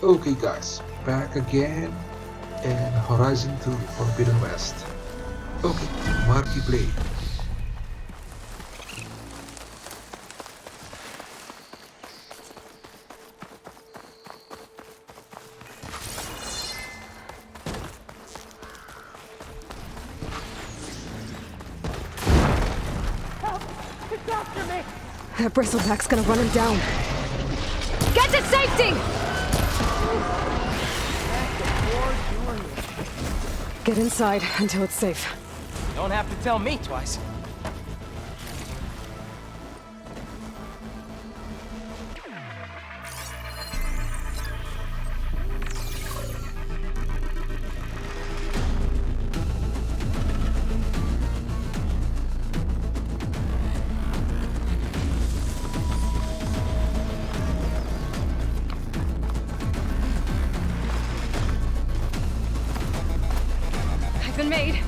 Okay guys, back again in Horizon 2 Forbidden West. Okay, Marky Play. That bristleback's gonna run him down. Get to safety! Get inside until it's safe. Don't have to tell me twice. I've been made.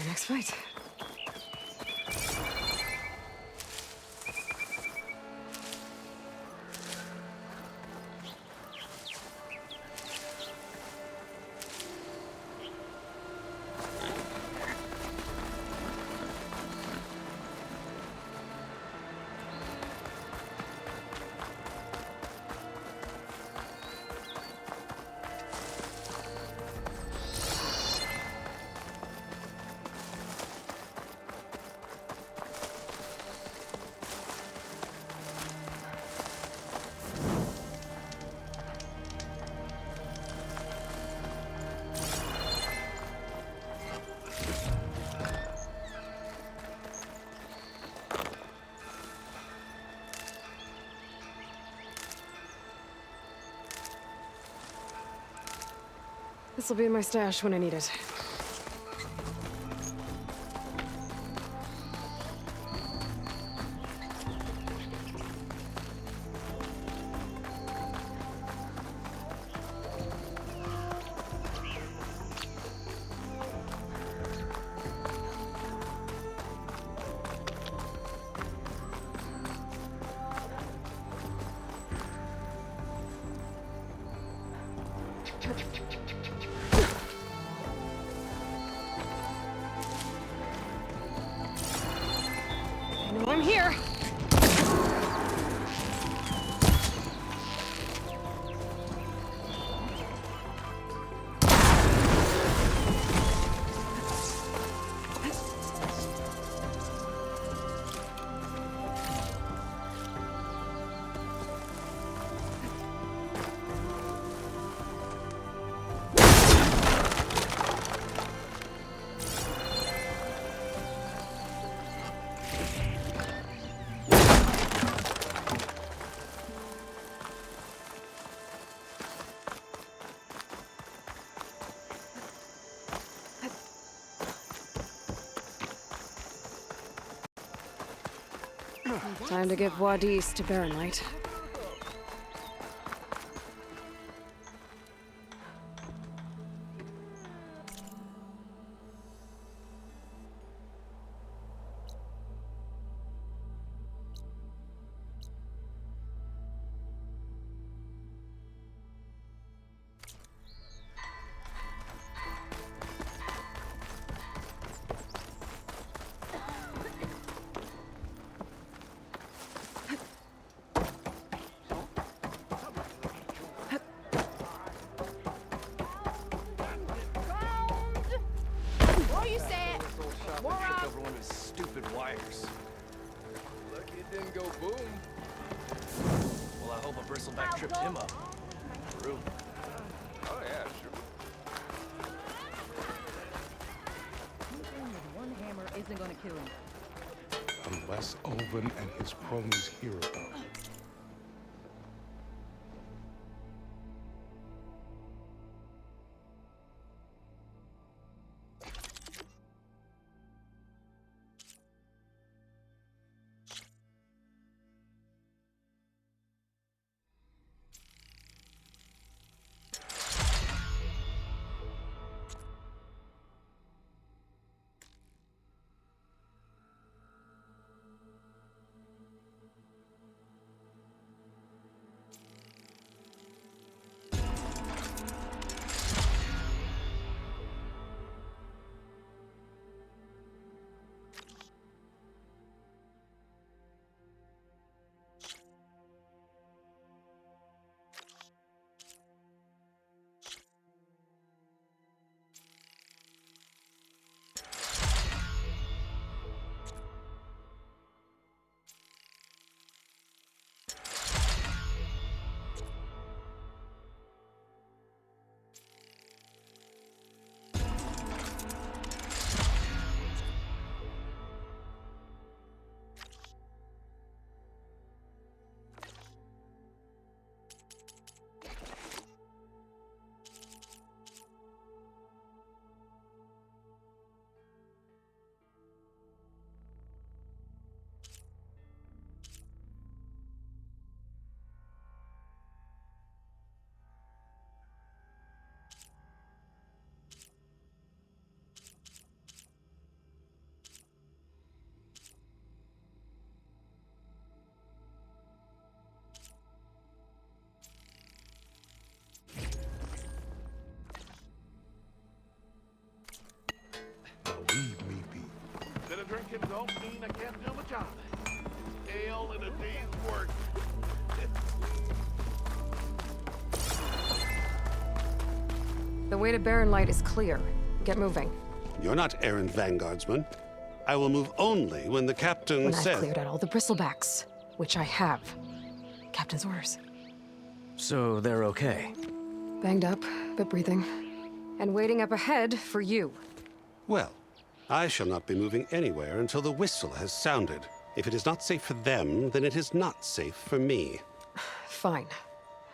the next fight. This'll be in my stash when I need it. I know I'm here. Time to give Wadis to Baron Light. What you said? More tripped over one of his stupid wires. Lucky it didn't go boom. Well, I hope a bristleback tripped him up. True. Oh yeah, sure. One hammer isn't gonna kill him. Unless Ulvund and his cronies hear about it. Cooking don't mean I can't do my job. Ale in a day's work. The way to Barren Light is clear. Get moving. You're not errand vanguardsman. I will move only when the captain When I've says. cleared out all the bristlebacks, which I have. Captain's orders. So they're okay. Banged up, but breathing. And waiting up ahead for you. Well, I shall not be moving anywhere until the whistle has sounded. If it is not safe for them, then it is not safe for me. Fine.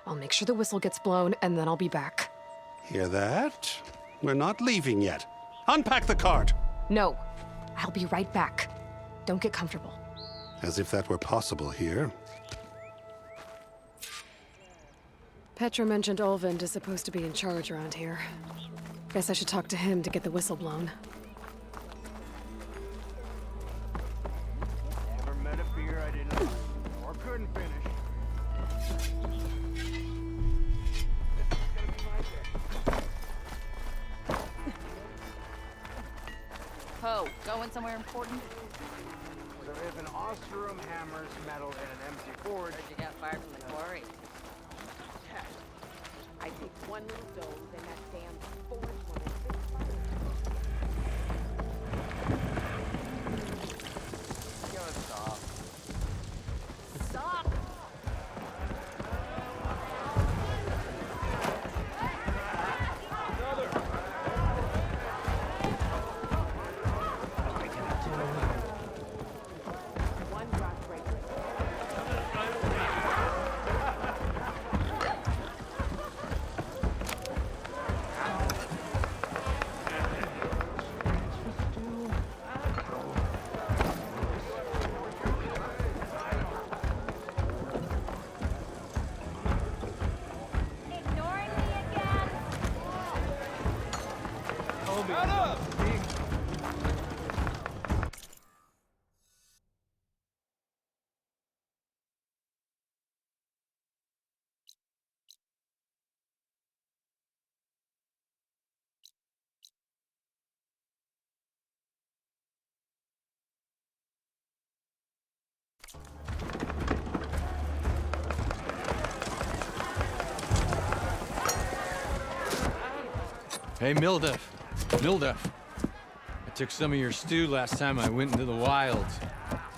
I'll make sure the whistle gets blown, and then I'll be back. Hear that? We're not leaving yet. Unpack the cart! No. I'll be right back. Don't get comfortable. As if that were possible here. Petra mentioned Ulvund is supposed to be in charge around here. Guess I should talk to him to get the whistle blown. Never met a beer I didn't like or couldn't finish. Ho, going somewhere important? So if an Ostrom hammers metal in an empty forge, Heard you got fired from the quarry. I take one little dose and that damn forge will stop. stop. One drop breaker. Ignoring me again? Hey, Mildef. Mildef. I took some of your stew last time I went into the wilds.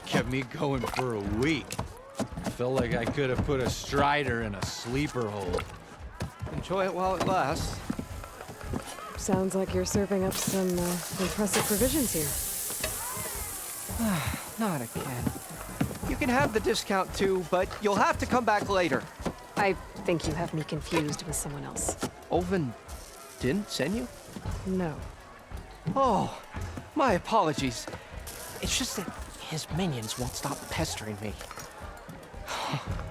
Kept me going for a week. Felt like I could have put a strider in a sleeper hole. Enjoy it while it lasts. Sounds like you're serving up some impressive provisions here. Not again. You can have the discount too, but you'll have to come back later. I think you have me confused with someone else. Ulvund didn't send you? No. Oh, my apologies. It's just that his minions won't stop pestering me.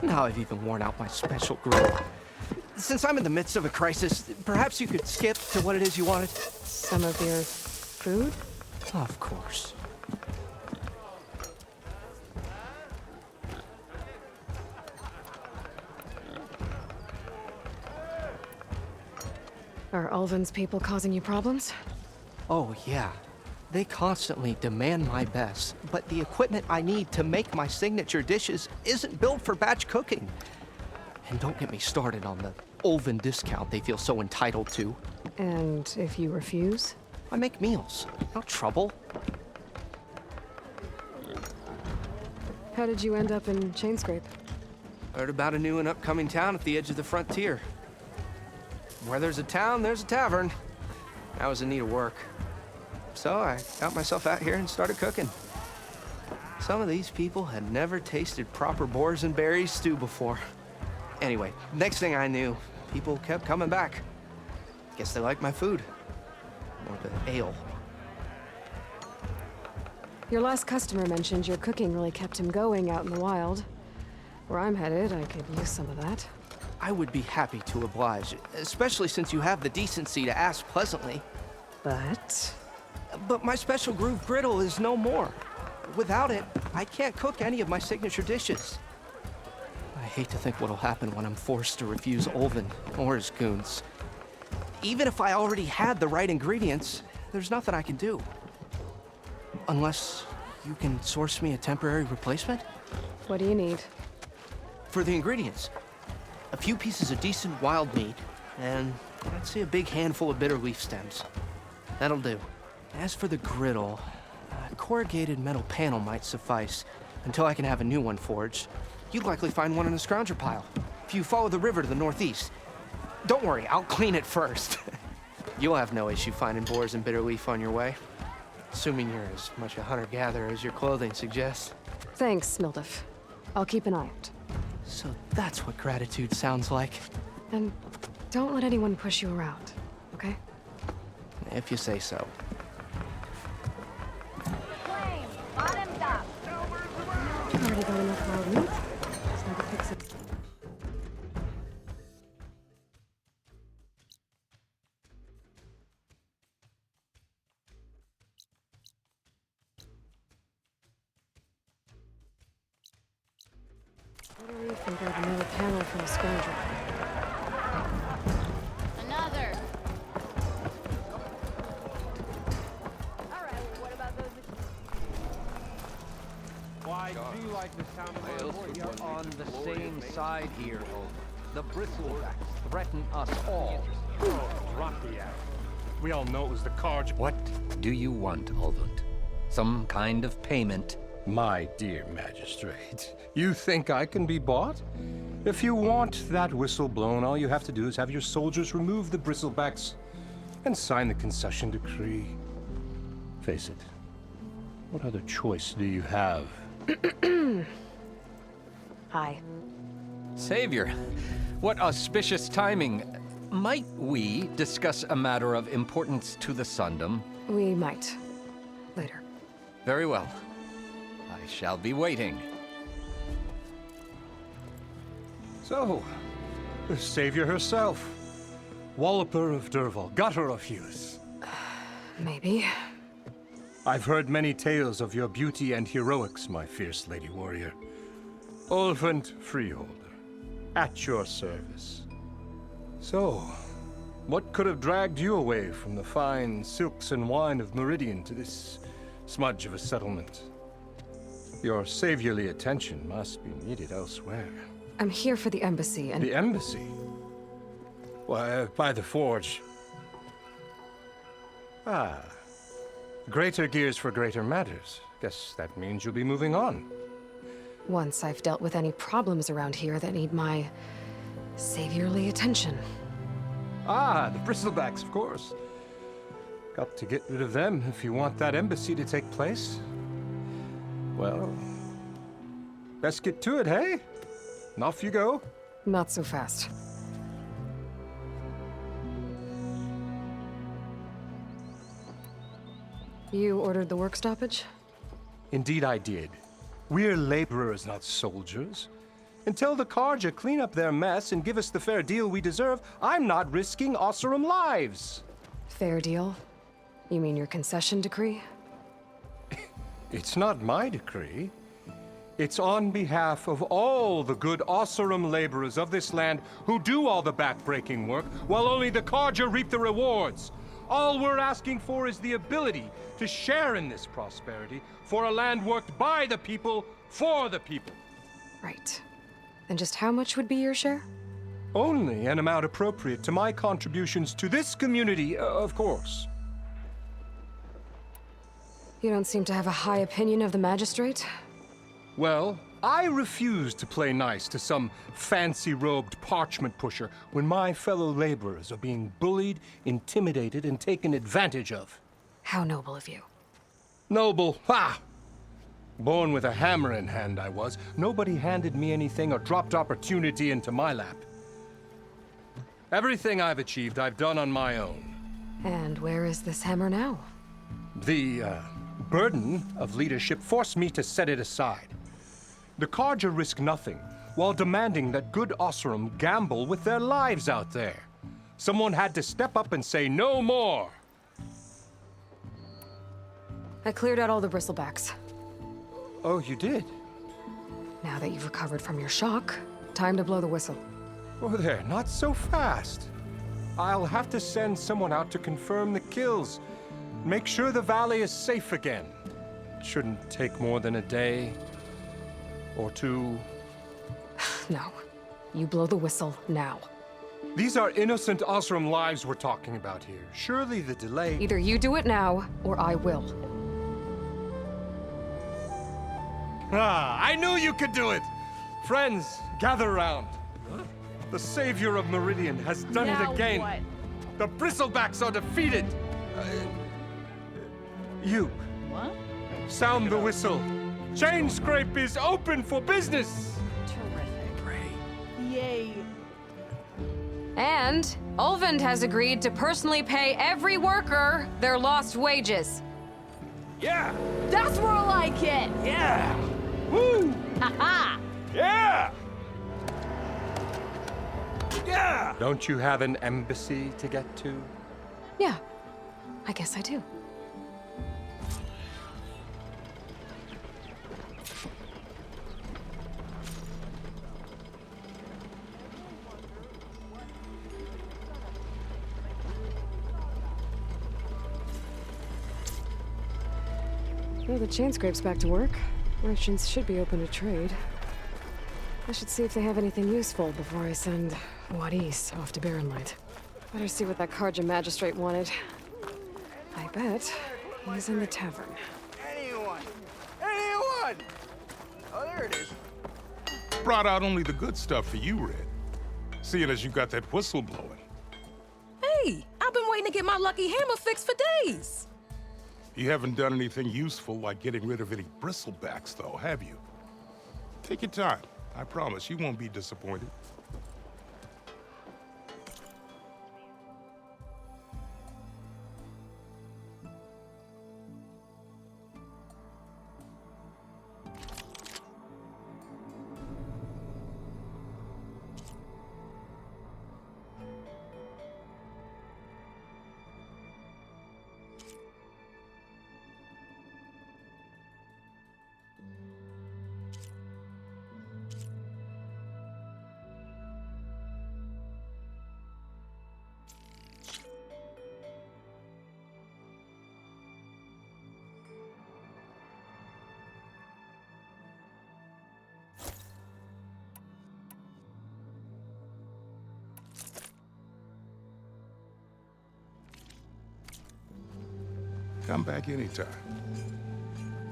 Now I've even worn out my special group. Since I'm in the midst of a crisis, perhaps you could skip to what it is you wanted? Some of your food? Of course. Are Ulvund's people causing you problems? Oh, yeah. They constantly demand my best, but the equipment I need to make my signature dishes isn't built for batch cooking. And don't get me started on the Ulvund discount they feel so entitled to. And if you refuse? I make meals, no trouble. How did you end up in Chainscrape? Heard about a new and upcoming town at the edge of the frontier. Where there's a town, there's a tavern. I was in need of work. So I got myself out here and started cooking. Some of these people had never tasted proper boars and berries stew before. Anyway, next thing I knew, people kept coming back. Guess they liked my food. Or the ale. Your last customer mentioned your cooking really kept him going out in the wild. Where I'm headed, I could use some of that. I would be happy to oblige, especially since you have the decency to ask pleasantly. But my special groove griddle is no more. Without it, I can't cook any of my signature dishes. I hate to think what'll happen when I'm forced to refuse Ulvund or his goons. Even if I already had the right ingredients, there's nothing I can do. Unless you can source me a temporary replacement? What do you need? For the ingredients, a few pieces of decent wild meat, and I'd say a big handful of bitter leaf stems. That'll do. As for the griddle, a corrugated metal panel might suffice until I can have a new one forged. You'd likely find one in a scrounger pile if you follow the river to the northeast. Don't worry, I'll clean it first. You'll have no issue finding boars and bitter leaf on your way, assuming you're as much a hunter-gatherer as your clothing suggests. Thanks, Mildef. I'll keep an eye out. So that's what gratitude sounds like. And don't let anyone push you around, okay? If you say so. Flame, bottoms up. Already got enough wild meat? Just need to fix it. Bitter leaf and grab another panel from a scrounger. Another. All right, well, what about those? Why do you like the sound of my voice? You're on the same side here, Ulvund. The bristlebacks threaten us all. Oh, drop the act. We all know it was the Carja. What do you want, Ulvund? Some kind of payment? My dear magistrate, you think I can be bought? If you want that whistle blown, all you have to do is have your soldiers remove the bristlebacks and sign the concession decree. Face it, what other choice do you have? Hi. Savior, what auspicious timing. Might we discuss a matter of importance to the Sundom? We might. Later. Very well. I shall be waiting. So, the savior herself, Walloper of Derval, gutter of youth. Maybe. I've heard many tales of your beauty and heroics, my fierce lady warrior. Ulvund Freeholder, at your service. So, what could have dragged you away from the fine silks and wine of Meridian to this smudge of a settlement? Your saviorly attention must be needed elsewhere. I'm here for the embassy and... The embassy? Why, by the forge. Ah. Greater gears for greater matters. Guess that means you'll be moving on. Once I've dealt with any problems around here that need my saviorly attention. Ah, the bristlebacks, of course. Got to get rid of them if you want that embassy to take place. Well, best get to it, hey? And off you go. Not so fast. You ordered the work stoppage? Indeed I did. We're laborers, not soldiers. Until the Carja clean up their mess and give us the fair deal we deserve, I'm not risking Osseram lives. Fair deal? You mean your concession decree? It's not my decree. It's on behalf of all the good Osseram laborers of this land who do all the back-breaking work, while only the Carja reap the rewards. All we're asking for is the ability to share in this prosperity for a land worked by the people, for the people. Right. And just how much would be your share? Only an amount appropriate to my contributions to this community, of course. You don't seem to have a high opinion of the magistrate. Well, I refuse to play nice to some fancy-robed parchment pusher when my fellow laborers are being bullied, intimidated, and taken advantage of. How noble of you. Noble, ha! Born with a hammer in hand, I was. Nobody handed me anything or dropped opportunity into my lap. Everything I've achieved, I've done on my own. And where is this hammer now? The burden of leadership forced me to set it aside. The Carja risk nothing, while demanding that good Osseram gamble with their lives out there. Someone had to step up and say no more. I cleared out all the bristlebacks. Oh, you did? Now that you've recovered from your shock, time to blow the whistle. Oh, there, not so fast. I'll have to send someone out to confirm the kills. Make sure the valley is safe again. shouldn't take more than a day or two. No. You blow the whistle now. These are innocent Osram lives we're talking about here. Surely the delay... Either you do it now, or I will. Ah, I knew you could do it! Friends, gather round. The savior of Meridian has done it again. What? The bristlebacks are defeated. You. What? Sound the whistle. Chain Scrape is open for business. Terrific. Yay. And Ulvund has agreed to personally pay every worker their lost wages. Yeah! That's more like it. Yeah! Woo! Ha Yeah! Yeah! Don't you have an embassy to get to? Yeah, I guess I do. Well, the chain scrape's back to work. Merchants should be open to trade. I should see if they have anything useful before I send Wadis off to Barrenlight. Better see what that Karja magistrate wanted. I bet he's in the tavern. Anyone! Anyone! Oh, there it is. Brought out only the good stuff for you, Red. Seeing as you got that whistle blowing. Hey, I've been waiting to get my lucky hammer fixed for days. You haven't done anything useful like getting rid of any bristlebacks, though, have you? Take your time. I promise you won't be disappointed. Come back anytime.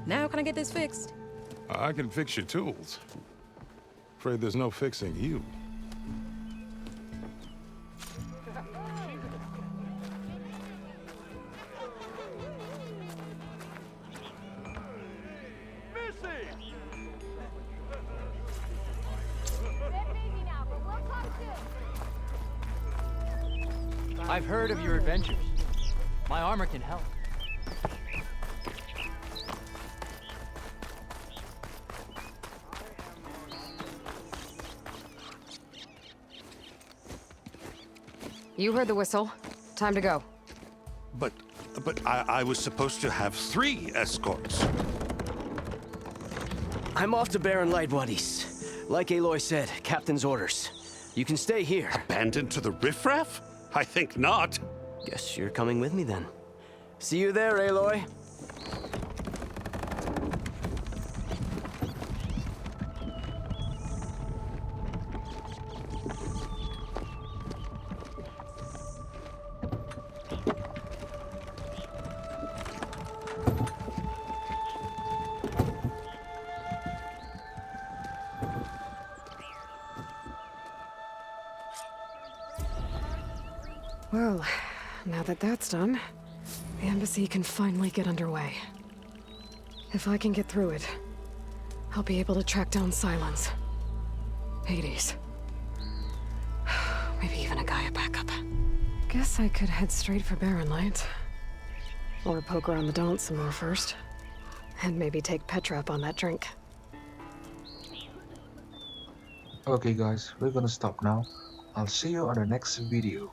Now can I get this fixed? I can fix your tools. Afraid there's no fixing you. I've heard of your adventures. My armor can help. You heard the whistle. Time to go. But I was supposed to have 3 escorts. I'm off to Barrenlight, Wadis. Like Aloy said, captain's orders. You can stay here. Abandoned to the riffraff? I think not. Guess you're coming with me then. See you there, Aloy. Well, now that that's done, the embassy can finally get underway. If I can get through it, I'll be able to track down Silence, Hades, maybe even a Gaia backup. Guess I could head straight for Barrenlight. Or poke around the Daunt some more first. And maybe take Petra up on that drink. Okay guys, we're gonna stop now. I'll see you on the next video.